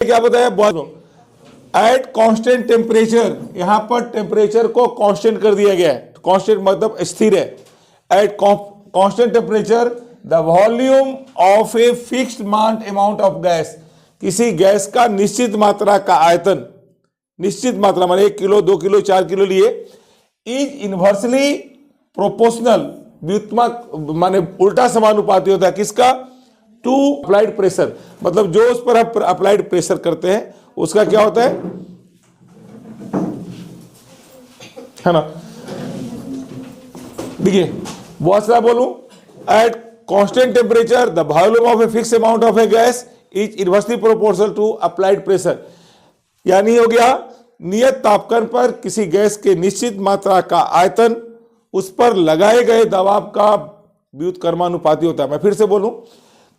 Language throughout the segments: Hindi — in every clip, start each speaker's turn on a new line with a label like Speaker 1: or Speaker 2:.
Speaker 1: क्या बताया, बॉयल एट कांस्टेंट टेम्परेचर, यहां पर टेम्परेचर को कांस्टेंट कर दिया गया है, कांस्टेंट मतलब स्थिर है। Eight constant temperature the volume of a fixed amount of gas, किसी गैस का निश्चित मात्रा का आयतन, निश्चित मात्रा माने 1 किलो 2 किलो 4 किलो लिए, इज इनवर्सली प्रोपोर्शनल, व्युत्क्रमात्मक माने उल्टा समानुपाती होता है किसका, टू अप्लाइड प्रेशर, मतलब जो उस पर आप अप्लाइड प्रेशर करते हैं उसका क्या होता है ना। देखिए बहुत सारा बोलूं, at constant temperature the volume of a fix amount of a gas is inversely proportional to applied pressure, यानी हो गया नियत तापमान पर किसी गैस के निश्चित मात्रा का आयतन उस पर लगाए गए दबाव का व्युत्क्रमानुपाती होता है। मैं फिर से बोलूं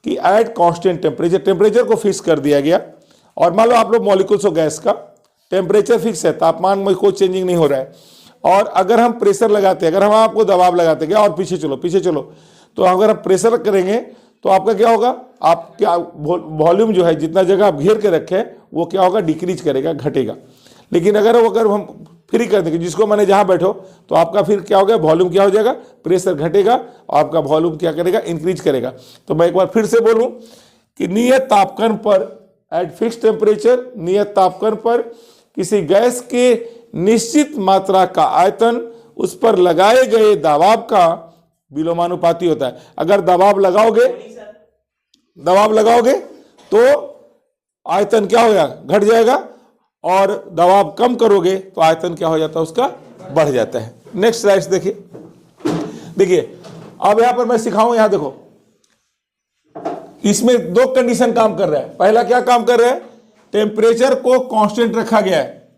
Speaker 1: कि एट कांस्टेंट टेम्परेचर, टेम्परेचर को फिक्स कर दिया गया, और मान लो आप लोग मॉलिक्यूल्स ऑफ गैस का टेम्परेचर फिक्स है, तापमान में कोई चेंजिंग नहीं हो रहा है, और अगर हम प्रेशर लगाते हैं, अगर हम आपको दबाव लगाते हैं और पीछे चलो, तो अगर हम प्रेशर करेंगे तो आपका क्या होगा, आप क्या वॉल्यूम जो है जितना जगह आप घेर के रखे वो क्या होगा, डिक्रीज करेगा, घटेगा। लेकिन अगर हम फ्री कर देंगे जिसको मैंने जहां बैठो, तो आपका फिर क्या हो गया, वॉल्यूम क्या हो जाएगा, प्रेशर घटेगा और आपका वॉल्यूम क्या करेगा, इंक्रीज करेगा। तो मैं एक बार फिर से बोलूं कि नियत तापमान पर एट फिक्स टेम्परेचर, नियत तापमान पर किसी गैस के निश्चित मात्रा का आयतन उस पर लगाए गए दबाव का विलोमानुपाती होता है। अगर दबाव लगाओगे तो आयतन क्या हो जाएगा, घट जाएगा, और दबाव कम करोगे तो आयतन क्या हो जाता है, उसका बढ़ जाता है। नेक्स्ट स्लाइड देखिए अब यहां पर मैं सिखाऊं, यहां देखो इसमें दो कंडीशन काम कर रहा है। पहला क्या काम कर रहा है, टेम्परेचर को कांस्टेंट रखा गया है,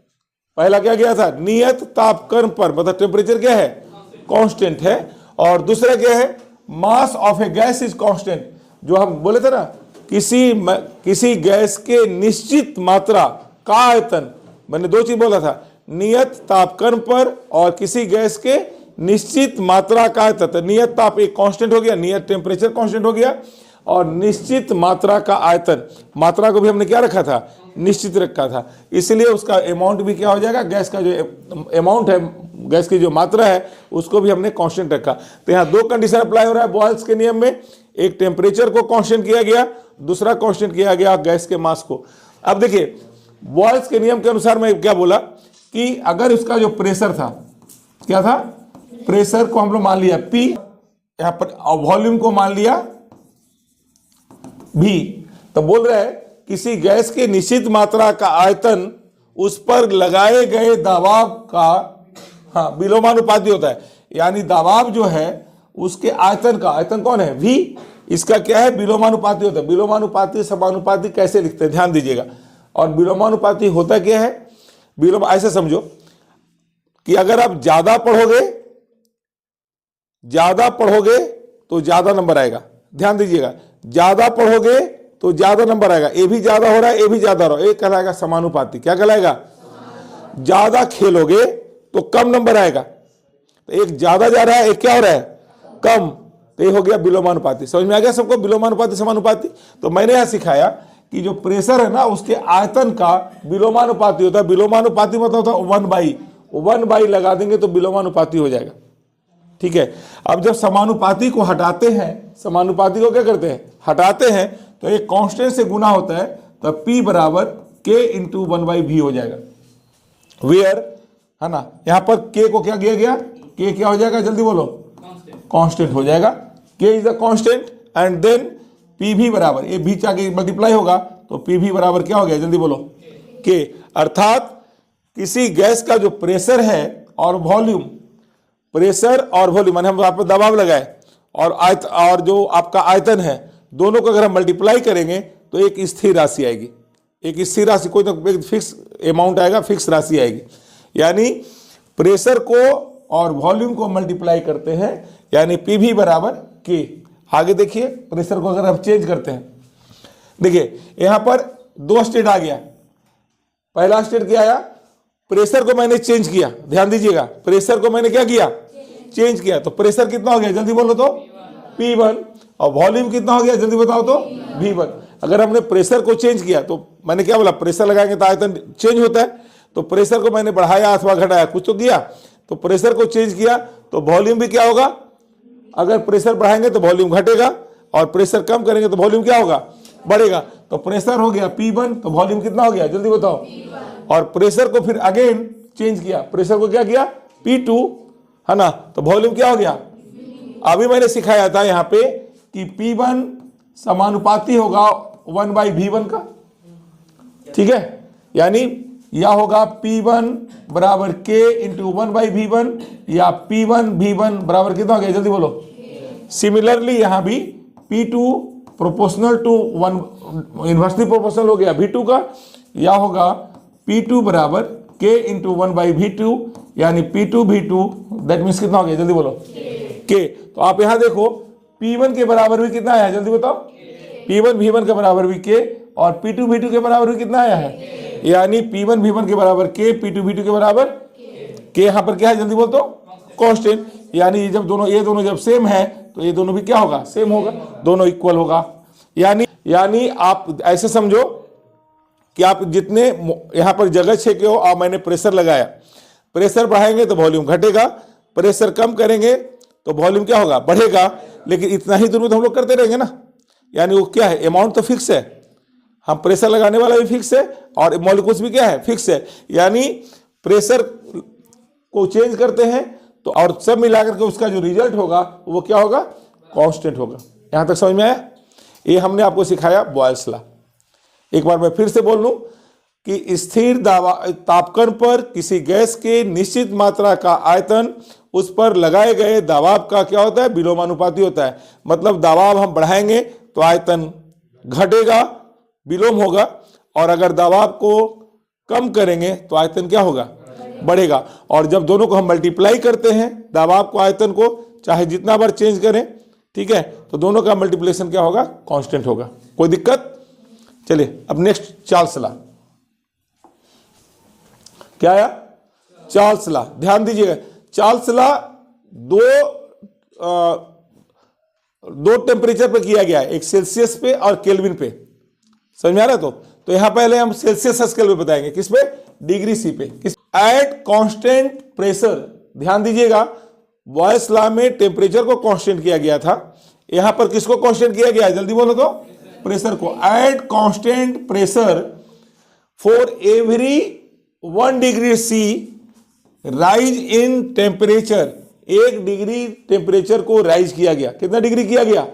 Speaker 1: पहला क्या गया था, नियत तापमान पर, मतलब टेम्परेचर क्या है, कांस्टेंट है, और दूसरा क्या है, मास of a gas is constant, जो हम बोले थे ना, किसी गैस के निश्चित मात्रा का आयतन, मैंने दो चीज बोला था, नियत तापमान पर और किसी गैस के निश्चित मात्रा का आयतन। तो नियत ताप एक कांस्टेंट हो गया, नियत टेम्परेचर कांस्टेंट हो गया, और निश्चित मात्रा का आयतन, मात्रा को भी हमने क्या रखा था, निश्चित रखा था, इसलिए उसका अमाउंट भी क्या हो जाएगा, गैस का जो अमाउंट है, गैस की जो मात्रा है उसको भी हमने कांस्टेंट रखा। तो यहाँ दो कंडीशन अप्लाई हो रहा है बॉयल्स के नियम में, एक टेम्परेचर को कांस्टेंट किया गया, दूसरा कांस्टेंट किया गया गैस के मास को। अब देखिए बॉयल्स के नियम के अनुसार मैं क्या बोला कि अगर इसका जो प्रेशर था, क्या था, प्रेशर को हम लोग मान लिया P, यहां पर वॉल्यूम को मान लिया V, तो बोल रहा है किसी गैस के निश्चित मात्रा का आयतन उस पर लगाए गए दबाव का विलोमानुपाती होता है, यानी दबाव जो है उसके आयतन का, आयतन कौन है, V, इसका क्या है, विलोमानुपाती होता है। विलोमानुपाती समानुपाती कैसे लिखते हैं, ध्यान दीजिएगा। और विलोमानुपाती होता क्या है, विलोम ऐसे समझो कि अगर आप ज्यादा पढ़ोगे तो ज्यादा नंबर आएगा, ध्यान दीजिएगा, ज्यादा पढ़ोगे तो ज्यादा नंबर आएगा, ये भी ज्यादा हो रहा है, ये भी ज्यादा हो रहा है, एक कहलाएगा समानुपाती। क्या कहलाएगा, ज्यादा खेलोगे तो कम नंबर आएगा, तो एक ज्यादा जा रहा है, एक क्या हो रहा है, कम, तो ये हो गया विलोमानुपाती। समझ में आ गया सबको, विलोमानुपाती समानुपाती। तो मैंने यहां सिखाया कि जो प्रेशर है ना उसके आयतन का विलोमानुपाती होता है। विलोमानुपाती मतलब होता है 1/, लगा देंगे तो विलोमानुपाती हो जाएगा, ठीक है। अब जब समानुपाती को हटाते हैं, समानुपाती को क्या करते हैं, हटाते हैं, तो एक कांस्टेंट से गुना होता है, तो P बराबर K इंटू 1/V हो जाएगा, वेयर, है ना। यहां पर K को क्या किया गया, K क्या हो जाएगा, जल्दी बोलो, कांस्टेंट हो जाएगा, K is the constant, and then PV बराबर, ये भी आगे मल्टीप्लाई होगा, तो PV बराबर क्या हो गया, जल्दी बोलो, K। अर्थात किसी गैस का जो प्रेशर है और वॉल्यूम, प्रेशर और वॉल्यूम माने हम वहां पर दबाव लगाए, और जो आपका आयतन है, दोनों को अगर हम मल्टीप्लाई करेंगे तो एक स्थिर राशि आएगी, एक स्थिर राशि, कोई तो एक फिक्स अमाउंट आएगा, फिक्स राशि आएगी। यानी प्रेशर को और वॉल्यूम को मल्टीप्लाई करते हैं, यानी PV बराबर K। आगे देखिए, प्रेशर को अगर हम चेंज करते हैं, देखिए यहां पर दो स्टेट आ गया। पहला स्टेट क्या आया, प्रेशर को मैंने चेंज किया, ध्यान दीजिएगा, प्रेशर को मैंने क्या किया, चेंज किया, तो प्रेशर कितना हो गया, जल्दी बोलो तो P1, और वॉल्यूम कितना हो गया, जल्दी बताओ तो V1। अगर हमने प्रेशर को चेंज किया तो मैंने क्या बोला, प्रेशर लगाएंगे तो आयतन चेंज होता है, तो प्रेशर को मैंने बढ़ाया अथवा घटाया, कुछ तो किया, तो प्रेशर को चेंज किया तो वॉल्यूम भी क्या होगा, अगर प्रेशर बढ़ाएंगे तो वॉल्यूम घटेगा और प्रेशर कम करेंगे तो वॉल्यूम क्या होगा, बढ़ेगा। तो प्रेशर हो गया P1, तो वॉल्यूम कितना हो गया जल्दी बताओ, और प्रेशर को फिर अगेन चेंज किया, प्रेशर को क्या किया P2, है ना, तो वॉल्यूम क्या हो गया। अभी मैंने सिखाया था यहाँ पे कि P1 समानुपाती होगा 1/V1 का, ठीक है, यानी या होगा P1 बराबर K इंटू 1/V1 या P1 V1 बराबर कितना हो गया जल्दी बोलो। सिमिलरली यहाँ भी P2 proportional to 1 inversely proportional हो गया V2 का, या होगा P2 बराबर K इंटू 1/V2 यानी P2 V2, दैट मीन्स कितना हो गया जल्दी बोलो K। तो आप यहाँ देखो P1 के बराबर भी कितना आया है जल्दी बताओ, P1 V1 के बराबर भी K और P2 V2 के बराबर भी कितना आया है, यानी P1 V1 के बराबर K, P2 V2 के बराबर K, यहाँ पर क्या है जल्दी बोल तो कांस्टेंट, यानी जब दोनों ये दोनों जब सेम है तो ये दोनों भी क्या होगा, सेम होगा, दोनों इक्वल होगा। यानी आप ऐसे समझो कि आप जितने यहाँ पर जगह छेके हो और मैंने प्रेशर लगाया, प्रेशर बढ़ाएंगे तो वॉल्यूम घटेगा, प्रेशर कम करेंगे तो वॉल्यूम क्या होगा, बढ़ेगा, लेकिन इतना ही दूर तो हम लोग करते रहेंगे ना, यानी वो क्या है, अमाउंट तो फिक्स है, हम प्रेशर लगाने वाला भी फिक्स है और मॉलिक्यूल्स भी क्या है, फिक्स है, यानी प्रेशर को चेंज करते हैं तो और सब मिलाकर के उसका जो रिजल्ट होगा वो क्या होगा, कांस्टेंट होगा। यहां तक समझ में आया, ये हमने आपको सिखाया बॉयल्स लॉ। एक बार मैं फिर से बोल लूं कि स्थिर तापक्रम पर किसी गैस के निश्चित मात्रा का आयतन उस पर लगाए गए दबाव का क्या होता है, विलोमानुपाती होता है। मतलब दबाव हम बढ़ाएंगे तो आयतन घटेगा, विलोम होगा, और अगर दबाव को कम करेंगे तो आयतन क्या होगा, बढ़ेगा। और जब दोनों को हम मल्टीप्लाई करते हैं दबाव को आयतन को, चाहे जितना बार चेंज करें, ठीक है, तो दोनों का मल्टीप्लिकेशन क्या होगा, कांस्टेंट होगा। कोई दिक्कत। चलिए अब नेक्स्ट चार्ल्स लॉ। क्या आया, चार्ल्स लॉ। ध्यान दीजिएगा, चार्ल्स लॉ दो टेम्परेचर पे किया गया है, एक सेल्सियस पे और केल्विन पे। समझ में आ रहा है। तो यहां पहले हम सेल्सियस स्केल पे बताएंगे, किस पे, डिग्री सी पे। एट कांस्टेंट प्रेशर, ध्यान दीजिएगा बॉयल्स लॉ में टेम्परेचर को कांस्टेंट किया गया था, यहां पर किसको कांस्टेंट किया गया है जल्दी बोलो तो, प्रेशर को। At constant pressure for every 1 degree C rise in temperature, 1 degree temperature को राइज किया गया। कितना डिग्री किया गया,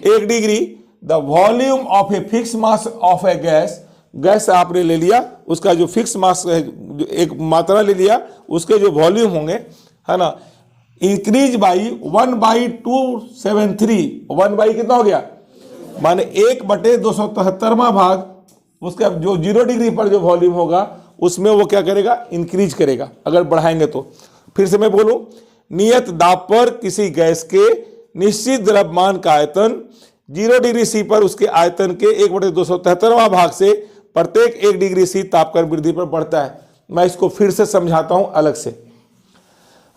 Speaker 1: 1 degree. The volume of a fix mass of a gas, gas आपने ले लिया, उसका जो फिक्स मास है, एक मात्रा ले लिया, उसके जो वॉल्यूम होंगे, है ना, इंक्रीज बाई 1/273। 1 बाई कितना हो गया, माने 1/273वां भाग, उसका जो 0 डिग्री पर जो वॉल्यूम होगा उसमें वो क्या करेगा, इंक्रीज करेगा अगर बढ़ाएंगे तो। फिर से मैं बोलूं, नियत दाब पर किसी गैस के निश्चित द्रव्यमान का आयतन 0 डिग्री सी पर उसके आयतन के 1/273वां भाग से प्रत्येक 1 डिग्री सी तापक्रम वृद्धि पर बढ़ता है। मैं इसको फिर से समझाता हूं अलग से।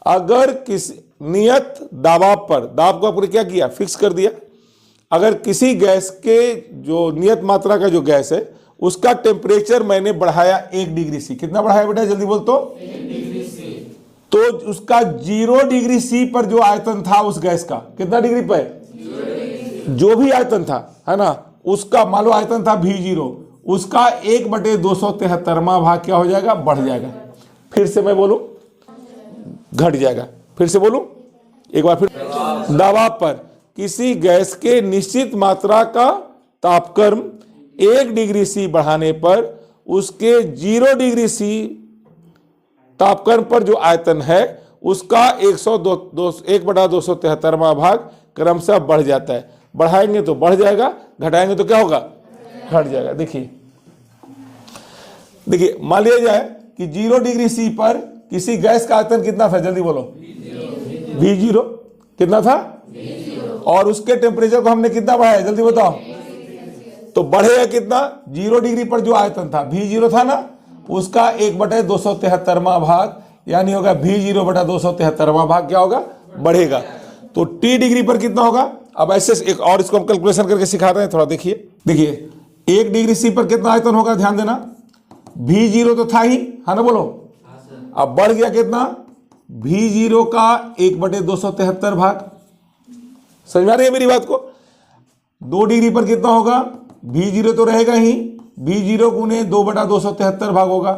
Speaker 1: अगर किसी नियत दबाव पर, दाब को आपने क्या किया, फिक्स कर दिया। अगर किसी गैस के जो नियत मात्रा का जो गैस है उसका टेम्परेचर मैंने बढ़ाया 1 डिग्री सी, कितना बढ़ाया बेटा जल्दी बोल तो,
Speaker 2: 1 डिग्री सी,
Speaker 1: तो उसका 0 डिग्री सी पर जो आयतन था उस गैस का, कितना डिग्री पर, जो भी आयतन था, है ना, उसका मान लो आयतन था V0, उसका 1/273वां भाग क्या हो जाएगा, बढ़ जाएगा। फिर से मैं बोलूं, घट जाएगा। फिर से बोलूं एक बार फिर, दबाव पर किसी गैस के निश्चित मात्रा का तापक्रम 1 डिग्री सी बढ़ाने पर उसके 0 डिग्री सी तापक्रम पर जो आयतन है उसका 1/273वां भाग क्रमशः बढ़ जाता है। बढ़ाएंगे तो बढ़ जाएगा, घटाएंगे तो क्या होगा, घट जाएगा। देखिए मान लिया जाए कि 0 डिग्री सी पर किसी गैस का आयतन कितना था जल्दी बोलो, V0 कितना था, और उसके टेम्परेचर को हमने कितना बढ़ाया जल्दी बताओ, तो बढ़ेगा कितना, 0 डिग्री पर जो आयतन था V0 था ना, उसका 1/273वां भाग, यानी होगा V0/273वां भाग क्या होगा, बढ़ेगा। तो T डिग्री पर कितना होगा। अब ऐसे एक और इसको हम कैलकुलेशन करके सिखाते हैं, थोड़ा देखिए 1 डिग्री सी पर कितना आयतन होगा, ध्यान देना। V0 तो था ही, है ना, बोलो। अब बढ़ गया कितना, V0 का 1/273 भाग। समझ में आ रही है मेरी बात को। 2 डिग्री पर कितना होगा, V0 तो रहेगा ही, V0 गुने 2/273 भाग होगा।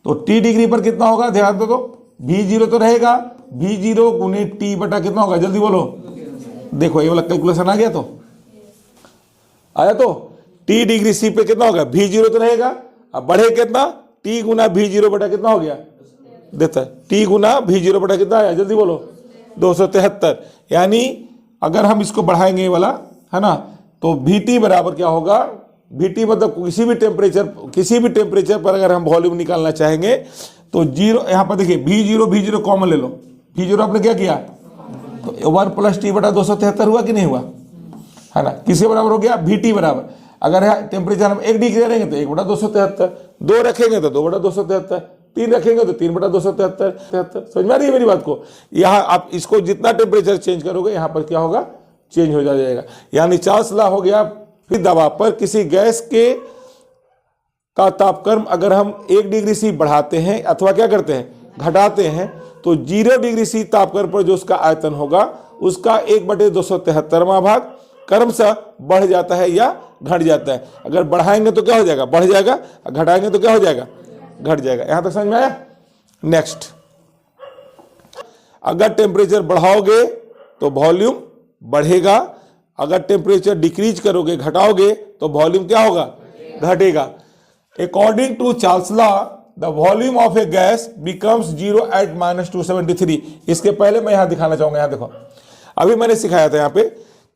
Speaker 1: तो T डिग्री पर कितना होगा, ध्यान दो, तो V0 तो रहेगा, V0 गुने T बटा कितना होगा, जल्दी बोलो। देखो ये वाला कैलकुलेशन आ गया, तो आया। तो T डिग्री सी पे कितना होगा, V0 तो रहेगा, अब बढ़े कितना, T गुना V0 बटा कितना हो गया, देता है T गुना V0 बटा कितना आया, जल्दी बोलो, 273। यानी अगर हम इसको बढ़ाएंगे ये वाला, है ना, तो VT बराबर क्या होगा, VT मतलब किसी भी टेम्परेचर पर अगर हम वॉल्यूम निकालना चाहेंगे तो 0, यहाँ पर देखिए V0 कॉमन ले लो। V0 आपने क्या किया, तो 1 + T बटा 273 हुआ कि नहीं हुआ, है ना। किसके बराबर हो गया, VT बराबर। अगर यहाँ टेम्परेचर हम 1 डिग्री करेंगे तो 1/273, 2 रखेंगे तो 2/273, 3 रखेंगे तो 3/273। समझ में आ रही है मेरी बात को। यहाँ आप इसको जितना टेम्परेचर चेंज करोगे यहाँ पर क्या होगा, चेंज हो जाएगा। यानी चार्ल्स लॉ हो गया। फिर दबाव पर किसी गैस के का तापक्रम अगर हम 1 डिग्री सी बढ़ाते हैं अथवा क्या करते हैं, घटाते हैं, तो 0 डिग्री सी तापक्रम पर जो उसका आयतन होगा उसका 1/273वां भाग क्रमशः बढ़ जाता है या घट जाता है। अगर बढ़ाएंगे तो क्या हो जाएगा, बढ़ जाएगा, घटाएंगे तो क्या हो जाएगा, घट जाएगा। यहां तक समझ में आया। नेक्स्ट, अगर टेम्परेचर बढ़ाओगे तो वॉल्यूम बढ़ेगा, अगर टेम्परेचर डिक्रीज करोगे, घटाओगे, तो वॉल्यूम क्या होगा, घटेगा। According to Charles law the volume of a gas becomes 0 at -273। इसके पहले मैं यहां दिखाना चाहूंगा, यहां देखो, अभी मैंने सिखाया था यहाँ पे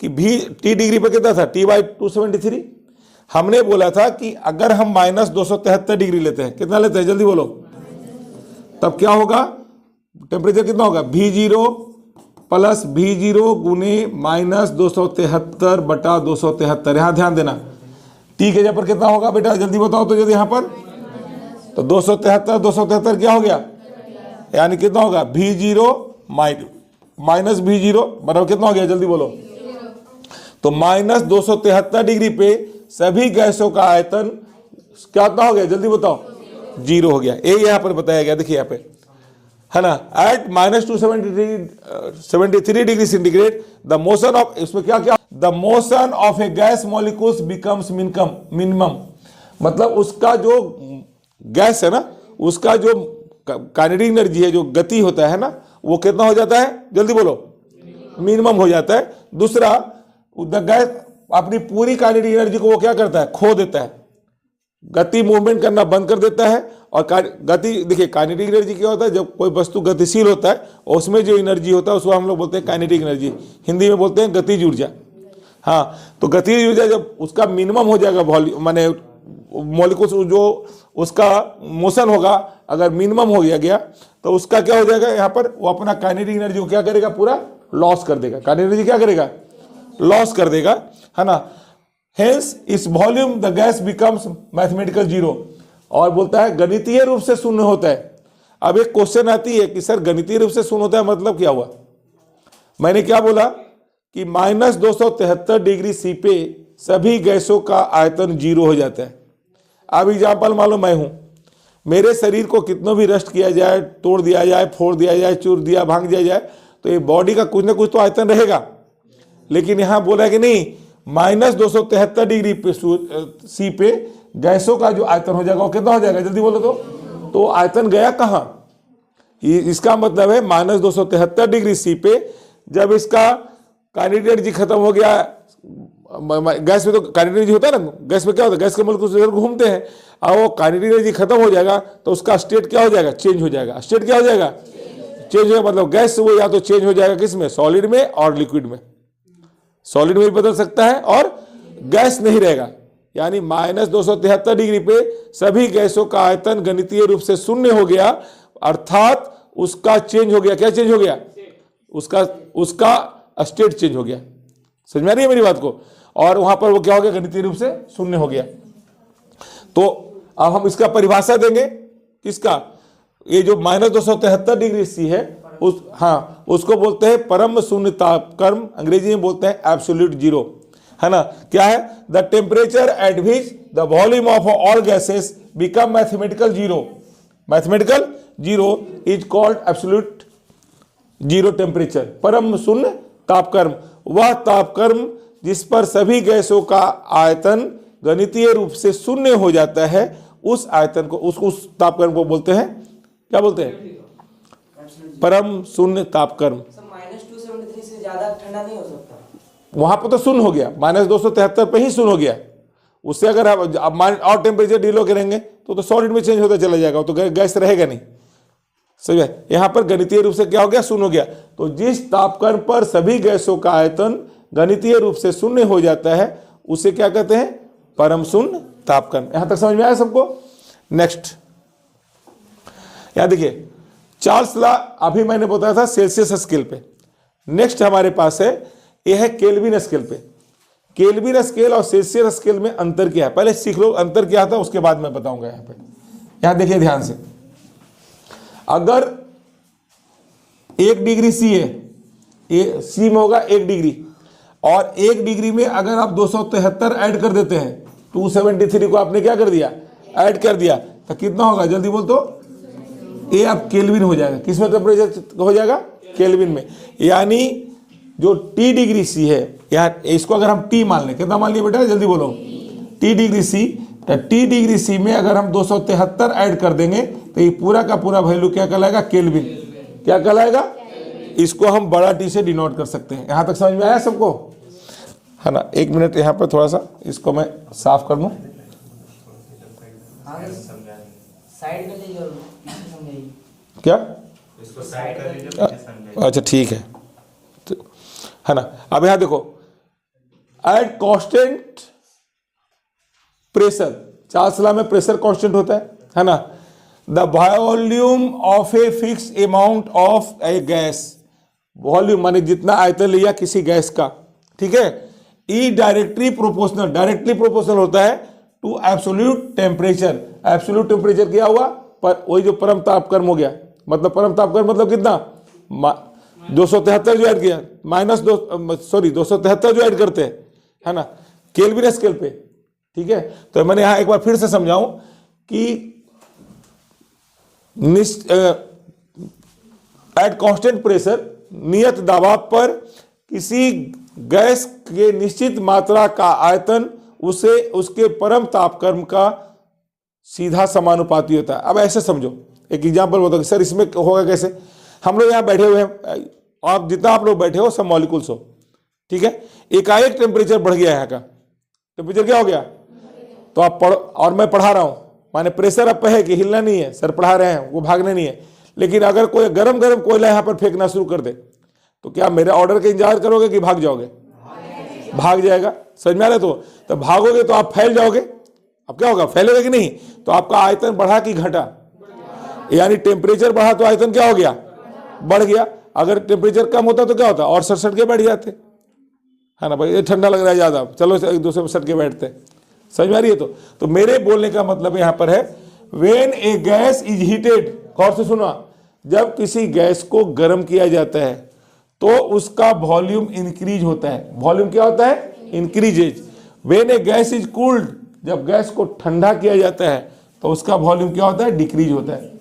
Speaker 1: कि T डिग्री पर कितना था, T/273। हमने बोला था कि अगर हम -273 डिग्री लेते हैं, कितना लेते हैं, जल्दी बोलो, तब क्या होगा, टेम्परेचर कितना होगा, V0 + V0 गुने -273 बटा 273। यहां ध्यान देना, T के जगह पर कितना होगा बेटा, जल्दी बताओ तो, यदि यहां पर तो 273 क्या हो गया, यानी कितना होगा, V0 माइनस V0 बराबर कितना हो गया, जल्दी बोलो। तो -273 डिग्री पे सभी गैसों का आयतन कितना हो गया, जल्दी बताओ, 0 हो गया। ये यहां पर बताया गया, देखिए यहाँ पे, है ना, at -273 degree centigrade the motion of, इसमें क्या क्या, the motion of a gas molecules becomes minimum. मतलब उसका जो गैस है ना, उसका जो काइनेटिक एनर्जी है, जो गति होता है ना, वो कितना हो जाता है, जल्दी बोलो, मिनिमम हो जाता है। दूसरा, द गैस अपनी पूरी काइनेटिक एनर्जी को वो क्या करता है, खो देता है, गति मूवमेंट करना बंद कर देता है। और गति, देखिए काइनेटिक एनर्जी क्या होता है, जब कोई वस्तु गतिशील होता है और उसमें जो एनर्जी होता है उसको हम लोग बोलते हैं काइनेटिक एनर्जी, हिंदी में बोलते हैं गतिज ऊर्जा। हाँ, तो गतिज ऊर्जा जब उसका मिनिमम हो जाएगा, वॉल्यूम माने मॉलिक्यूल्स जो उसका मोशन होगा अगर मिनिमम हो गया तो उसका क्या हो जाएगा, यहाँ पर वो अपना काइनेटिक एनर्जी को क्या करेगा, पूरा लॉस कर देगा। काइनेटिक एनर्जी क्या करेगा, लॉस कर देगा, है ना। हेंस इस volume the gas becomes mathematical 0, और बोलता है गणितीय रूप से शून्य होता है। अब एक क्वेश्चन आती है कि सर गणितीय रूप से शून्य होता है, मतलब क्या हुआ। मैंने क्या बोला कि -273 डिग्री सी पे सभी गैसों का आयतन 0 हो जाता है। अब एग्जाम्पल मान लो मैं हूं, मेरे शरीर को कितना भी रस्ट किया जाए, तोड़ दिया जाए, फोड़ दिया जाए, चूर दिया, भांग दिया जाए, तो ये बॉडी का कुछ ना कुछ तो आयतन रहेगा। लेकिन यहां बोला कि नहीं, -273 डिग्री पे सी पे गैसों का जो आयतन हो जाएगा वो कितना हो जाएगा, जल्दी बोलो तो आयतन गया कहां। इसका मतलब है -273 डिग्री सी पे जब इसका काइनेटिक एनर्जी खत्म हो गया, गैस में तो काइनेटिक एनर्जी होता है ना, गैस में क्या होता है, गैस के मॉलिक्यूल्स इधर घूमते हैं, और वो काइनेटिक एनर्जी खत्म हो जाएगा तो उसका स्टेट क्या हो जाएगा, चेंज हो जाएगा। स्टेट क्या हो जाएगा, चेंज हो जाएगा। मतलब गैस वो या तो चेंज हो जाएगा किस में, सॉलिड में और लिक्विड में। सॉलिड में भी बदल सकता है और गैस नहीं रहेगा। यानी -273 डिग्री पे सभी गैसों का आयतन गणितीय रूप से शून्य हो गया, अर्थात उसका चेंज हो गया। क्या चेंज हो गया, उसका स्टेट चेंज हो गया। समझ में आ रही है मेरी बात को। और वहां पर वो क्या हो गया, गणितीय रूप से शून्य हो गया। तो अब हम इसका परिभाषा देंगे, किसका, ये जो -273 डिग्री सी है उसको बोलते हैं परम शून्य तापक्रम, अंग्रेजी में बोलते हैं एब्सोल्यूट जीरो। है ना। क्या है? The temperature at which the volume of all gases become mathematical zero, mathematical zero is called absolute zero temperature. परम शून्य तापक्रम वह तापक्रम जिस पर सभी गैसों का आयतन गणितीय रूप से शून्य हो जाता है, उस आयतन को उस तापक्रम को बोलते हैं, क्या बोलते हैं? परम शून्य तापक्रम।
Speaker 2: -273 से ज्यादा ठंडा नहीं हो सकता।
Speaker 1: वहां पर तो शून्य हो गया, -273 पे ही शून्य हो गया। उससे अगर आप और टेम्परेचर डीलो करेंगे तो सॉलिड में चेंज होता चला जाएगा, तो गैस रहेगा नहीं। सही है। यहां पर गणितीय रूप से क्या हो गया? शून्य हो गया। तो जिस तापक्रम पर सभी गैसों का आयतन गणितीय रूप से शून्य हो जाता है, उसे क्या कहते हैं? परम शून्य तापक्रम। यहां तक समझ में आया सबको? नेक्स्ट यहां देखिए, चार्ल्स लॉ अभी मैंने बताया था सेल्सियस स्केल पे। नेक्स्ट हमारे पास है, यह है केल्विन स्केल पे। केल्विन स्केल और सेल्सियस स्केल में अंतर क्या है, पहले सीख लो अंतर क्या था, उसके बाद मैं बताऊंगा। यहां पे यहां देखिए ध्यान से, अगर 1 डिग्री सी है, सी में होगा 1 डिग्री, और 1 डिग्री में अगर आप 273 ऐड कर देते हैं, 273 को आपने क्या कर दिया? ऐड कर दिया, तो कितना होगा? जल्दी बोल तो। ये अब केल्विन हो जाएगा। किस में टेम्परेचर हो जाएगा? केल्विन में। यानी जो T डिग्री सी है, यहाँ इसको अगर हम T मान लें, कितना मान लिया बेटा? जल्दी बोलो। T डिग्री सी, तो T डिग्री सी में अगर हम 273 ऐड कर देंगे तो ये पूरा का पूरा वैल्यू क्या कहलाएगा? केल्विन। क्या कहलाएगा? इसको हम बड़ा T से डिनोट कर सकते हैं। यहां तक समझ में आया सबको? है ना। 1 मिनट यहाँ पर थोड़ा सा इसको मैं साफ कर लूँ।
Speaker 2: साइड कर लीजिए और पीछे समझाइए।
Speaker 1: क्या?
Speaker 3: इसको साइड कर लीजिए, पीछे समझाइए।
Speaker 1: अच्छा ठीक है, है ना। अब यहां देखो, at constant pressure, Charles law में प्रेशर कांस्टेंट होता है ना। The volume of a fix amount of a gas, volume माने जितना आयतन लिया किसी गैस का, ठीक है, ई डायरेक्टली प्रोपोर्शनल, डायरेक्टली प्रोपोर्शनल होता है to absolute temperature. Absolute temperature क्या हुआ? पर वही जो परम तापक्रम हो गया। मतलब परम तापक्रम मतलब कितना? 273 जो ऐड किया, -273 जो ऐड करते हैं, है ना, केल्विन स्केल पे। ठीक है, तो मैंने यहां एक बार फिर से समझाऊं कि एट कांस्टेंट प्रेशर, नियत दबाव पर किसी गैस के निश्चित मात्रा का आयतन उसे उसके परम तापक्रम का सीधा समानुपाती होता है। अब ऐसे समझो, एक एग्जांपल बताओ कि सर इसमें होगा कैसे। हम लोग यहाँ बैठे हुए हैं, आप जितना आप लोग बैठे हो सब मॉलिक्यूल्स हो, ठीक है। एकाएक टेम्परेचर बढ़ गया, यहाँ का टेम्परेचर क्या हो गया? तो आप पढ़, और मैं पढ़ा रहा हूँ, माने प्रेशर अब है कि हिलना नहीं है, सर पढ़ा रहे हैं, वो भागने नहीं है। लेकिन अगर कोई गरम गरम कोयला यहाँ पर फेंकना शुरू कर दे, तो क्या मेरे ऑर्डर का इंतजार करोगे कि भाग जाओगे? भाग जाएगा। समझ में आ रहा है? तो भागोगे तो आप फैल जाओगे। अब क्या होगा? फैलेगा कि नहीं? तो आपका आयतन बढ़ा कि घटा? यानी टेम्परेचर बढ़ा तो आयतन क्या हो गया? बढ़ गया। अगर टेम्परेचर कम होता तो क्या होता? और सट के बैठ जाते, है ना भाई, ये ठंडा लग रहा है ज्यादा, चलो एक दूसरे में सट के बैठते। समझ में आ रही है? तो मेरे बोलने का मतलब यहां पर है, when a gas is heated, गौर से सुना, जब किसी गैस को गर्म किया जाता है तो उसका वॉल्यूम इंक्रीज होता है। वॉल्यूम क्या होता है? Increases. When a gas is cooled, जब गैस को ठंडा किया जाता है तो उसका वॉल्यूम क्या होता है? डिक्रीज होता है।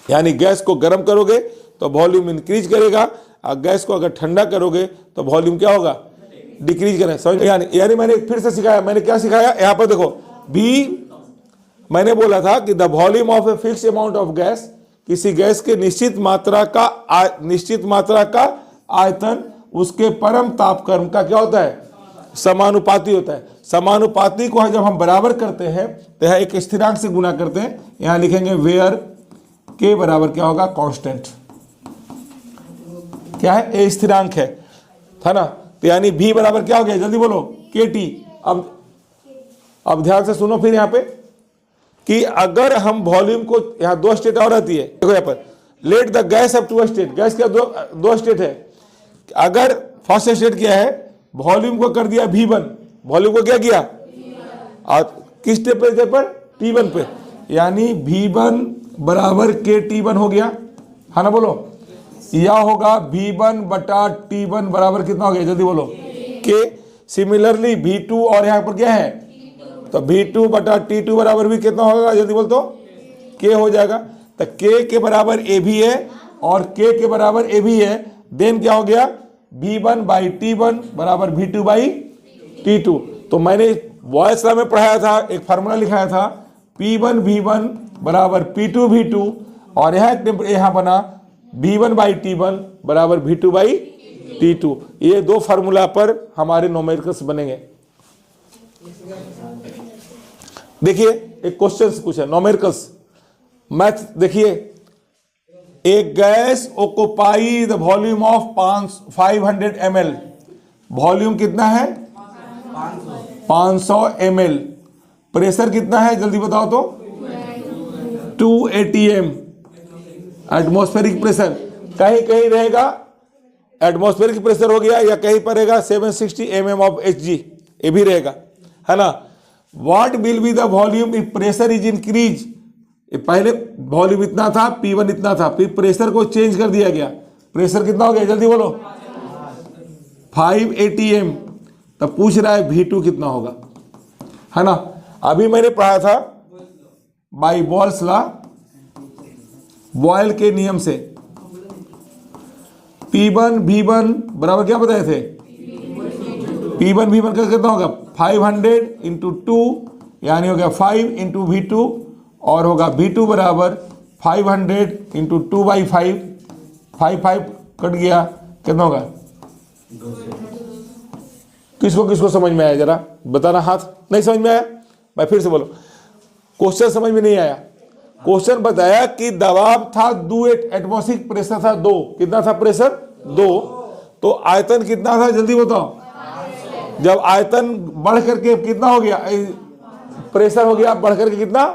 Speaker 1: यानी गैस को गर्म करोगे तो वॉल्यूम इंक्रीज करेगा, और गैस को अगर ठंडा करोगे तो वॉल्यूम क्या होगा? डिक्रीज करेगा। समझ? यानी मैंने फिर से सिखाया, मैंने क्या सिखाया? यहां पर देखो, भी मैंने बोला था कि the volume of a fix amount of gas, किसी गैस के निश्चित मात्रा का आयतन उसके परम तापक्रम का क्या होता है? समानुपाती होता है। समानुपाती को जब हम बराबर करते हैं तो यह एक स्थिरांक से गुना करते हैं। यहां लिखेंगे वेयर के बराबर क्या होगा? कांस्टेंट। क्या है? ए स्थिरांक है ना। तो यानी भी बराबर क्या हो गया? जल्दी बोलो। के टी। अब ध्यान से सुनो फिर यहां पे कि अगर हम वॉल्यूम को, यहां दो स्टेट और आती है, देखो यहां पर, let the gas up to state, gas का दो स्टेट है। अगर फर्स्ट स्टेट क्या है? वॉल्यूम को कर दिया V1, वॉल्यूम को क्या किया? और किस टेम्परेचर पर? T1 पे। यानी V1 बराबर के T1 हो गया, है ना, बोलो। या होगा V1 बटा T1 बराबर कितना हो गया? जल्दी बोलो। के। सिमिलरली V2 और यहाँ पर क्या है, तो V2 बटा T2 बराबर भी कितना होगा, जल्दी बोल तो K हो जाएगा। तो K के बराबर A भी है और K के बराबर A भी है, देन क्या हो गया, V1 बाई T1 बराबर V2 बाई T2। तो मैंने बॉयल्स लॉ में पढ़ाया था, एक फार्मूला लिखाया था P1 V1 बराबर P2 V2 और यहाँ बना V1 बाई T1 बराबर V2 बाई T2। ये दो फार्मूला पर हमारे न्यूमेरिकल्स बनेंगे। देखिए एक क्वेश्चन कुछ है न्यूमेरिकल्स मैथ, देखिए एक gas occupy the volume of 500 ml, volume कितना है 500 ml, प्रेशर कितना है जल्दी बताओ तो 2 atm एटमॉस्फेरिक प्रेशर, कहीं कहीं रहेगा एटमॉस्फेरिक प्रेशर हो गया या कहीं पर रहेगा 760 mm ऑफ Hg, ये भी रहेगा है ना। What will be the volume if pressure is increase, पहले वॉल्यूम इतना था P1 इतना था, फिर प्रेशर को चेंज कर दिया गया, प्रेशर कितना हो गया जल्दी बोलो 5 atm, तब पूछ रहा है V2 कितना होगा, है ना। अभी मैंने पढ़ा था बाई बॉयल्स लॉ, बॉयल के नियम से P1 V1 बराबर क्या बताए थे, P1 V1 का कितना होगा 500 इंटू 2 यानी हो गया 5 इंटू V2 और होगा V2 बराबर 500 इंटू 2 बाई 5, 5 कट गया कितना होगा, किसको किसको समझ में आया जरा बताना, हाथ नहीं समझ में आया भाई फिर से बोलो, क्वेश्चन समझ में नहीं आया। क्वेश्चन बताया कि दबाव था 2, एटमॉस्फेरिक प्रेशर था 2, कितना था प्रेशर 2, तो आयतन कितना था जल्दी बताओ। जब आयतन बढ़ करके कितना हो गया, प्रेशर हो गया बढ़ करके कितना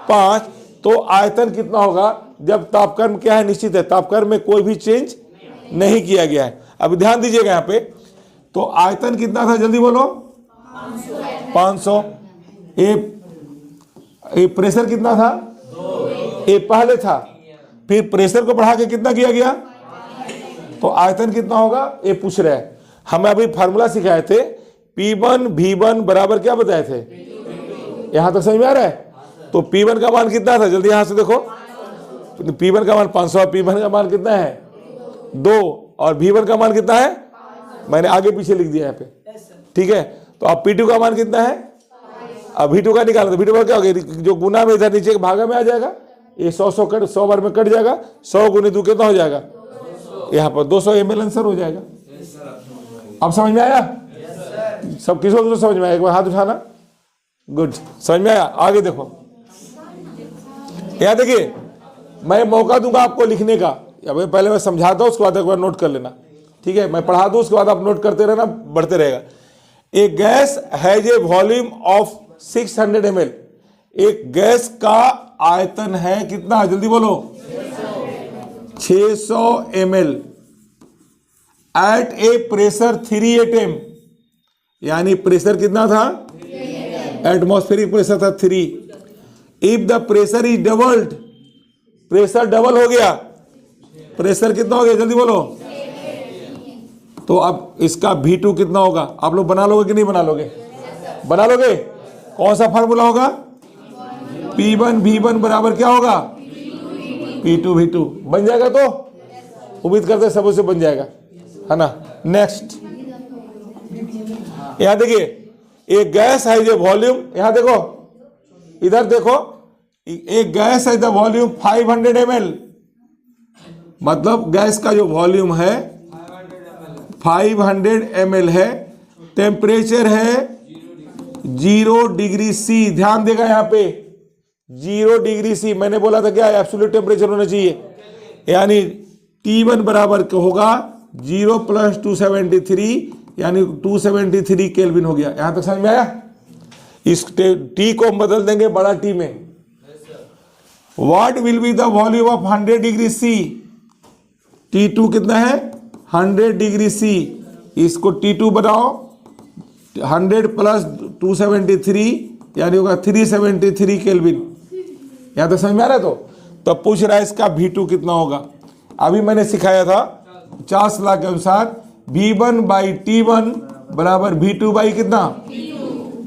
Speaker 1: 5, तो आयतन कितना होगा, जब तापक्रम क्या है निश्चित है, तापक्रम में कोई भी चेंज नहीं किया गया है। अब ध्यान दीजिएगा यहाँ पे, तो आयतन कितना था जल्दी बोलो 500, ये प्रेशर कितना था, ये पहले था, फिर प्रेशर को बढ़ा के कितना किया गया, तो आयतन कितना होगा ये पूछ रहे हैं। हमें अभी फार्मूला सिखाए थे P1 V1 बराबर क्या बताए थे, यहां तक समझ में आ रहा है। तो P1 का मान कितना था जल्दी यहां से देखो, P1 का मान 500, P1 का मान कितना है 2 और V1 का मान कितना है, मैंने आगे पीछे लिख दिया यहाँ पे, ठीक है। तो अब P2 का मान कितना है, अब V2 का निकालना, तो V2 का क्या हो गया, जो गुना में इधर नीचे के भागा में आ जाएगा, ये 100 बार में कट जाएगा, 100 गुने 2 कितना हो जाएगा, यहाँ पर 200 ml आंसर हो जाएगा। अब समझ में आया, सब किसको किसको समझ में आया, एक बार हाथ उठाना, गुड, समझ में आया। आगे देखो, यहाँ देखिए मैं मौका दूंगा आपको लिखने का, पहले मैं समझाता हूँ उसके बाद एक बार नोट कर लेना, ठीक है। मैं पढ़ा दूँ उसके बाद आप नोट करते रहना, बढ़ते रहेगा। एक gas has a volume of 600 ml, एक गैस का आयतन है कितना जल्दी बोलो 600 ml एट ए प्रेशर 3 atm, यानी प्रेशर कितना था, एटमॉस्फेरिक प्रेशर था 3। If the pressure is doubled, pressure double हो गया, प्रेशर कितना हो गया जल्दी बोलो, तो अब इसका V2 कितना होगा, आप लोग बना लोगे कि नहीं बना लोगे, बना लोगे। कौन सा फार्मूला होगा, P1 V1 बराबर क्या होगा P2 V2, बन जाएगा। तो उम्मीद करते हैं सबसे बन जाएगा, है ना। नेक्स्ट यहां देखिए, एक गैस है जो वॉल्यूम, यहां देखो इधर देखो, एक गैस है द वॉल्यूम 500 ml, मतलब गैस का जो वॉल्यूम है 500 ml है, टेम्परेचर है 0 डिग्री C, ध्यान देगा यहाँ पे 0 डिग्री C, मैंने बोला था क्या एब्सोल्यूट टेम्परेचर होना चाहिए, यानी T1 बराबर होगा 0 + 273 यानी 273 केल्विन हो गया। यहां तक समझ में आया। इस T को हम बदल देंगे बड़ा T में। What will be the volume of 100 degree C, T2 कितना है 100 डिग्री C, इसको T2 बनाओ 100 + 273 यानी होगा 373 केल्विन। यहां तक समझ में आ रहा है। तो पूछ रहा है इसका V2 कितना होगा। अभी मैंने सिखाया था 50 लाख के अनुसार V1/T1 बराबर V2 बाई कितना,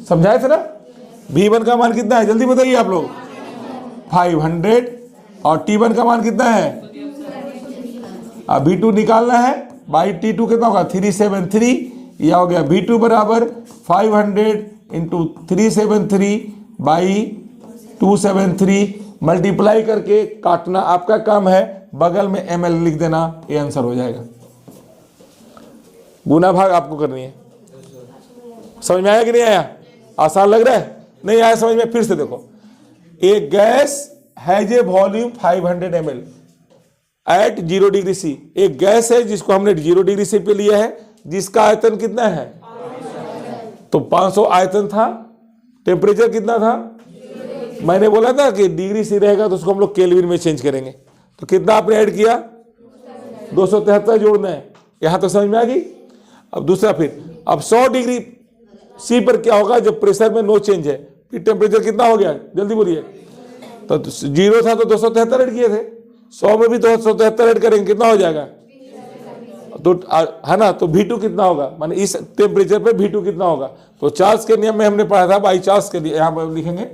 Speaker 1: समझाए थे ना। V1 का मान कितना है जल्दी बताइए आप लोग, 500, और T1 का मान कितना है, अब V2 निकालना है, बाई T2 कितना होगा 373, यह हो गया V2 बराबर 500 इंटू 373 बाई 273, मल्टीप्लाई करके काटना आपका काम है, बगल में ml लिख देना, ये आंसर हो जाएगा। गुना भाग आपको करनी है। समझ में आया कि नहीं आया, आसान लग रहा है, नहीं आया समझ में, फिर से देखो। एक gas has a volume 500 ml at 0 degree C, एक गैस है जिसको हमने 0 डिग्री सी पे लिया है, जिसका आयतन कितना है, तो 500 आयतन था, टेम्परेचर कितना था, मैंने बोला था कि डिग्री सी रहेगा तो उसको हम लोग केल्विन में चेंज करेंगे, तो कितना आपने ऐड किया, 273 जोड़ना है, यहां तो समझ में आ गई। अब दूसरा फिर, अब 100 डिग्री सी पर क्या होगा जब प्रेशर में नो चेंज है, फिर टेम्परेचर कितना हो गया जल्दी बोलिए, तो 0 था तो 273 ऐड किए थे, 100 में भी 273 ऐड करेंगे, कितना हो जाएगा, तो है ना, तो V2 कितना होगा, माने इस टेम्परेचर पे V2 कितना होगा, तो चार्ल्स के नियम में हमने पढ़ा था, बाई चार्ल्स के लिए यहां पर लिखेंगे,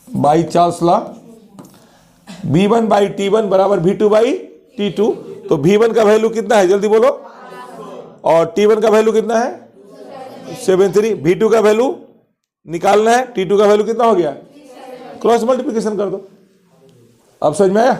Speaker 1: by Charles law, V1 by T1 बराबर V2 बाई T2, तो V1 का वैल्यू कितना है जल्दी बोलो, और T1 का वैल्यू कितना है 73, V2 का वैल्यू निकालना है, T2 का वैल्यू कितना हो गया, क्रॉस मल्टीप्लिकेशन कर दो। अब समझ में आया।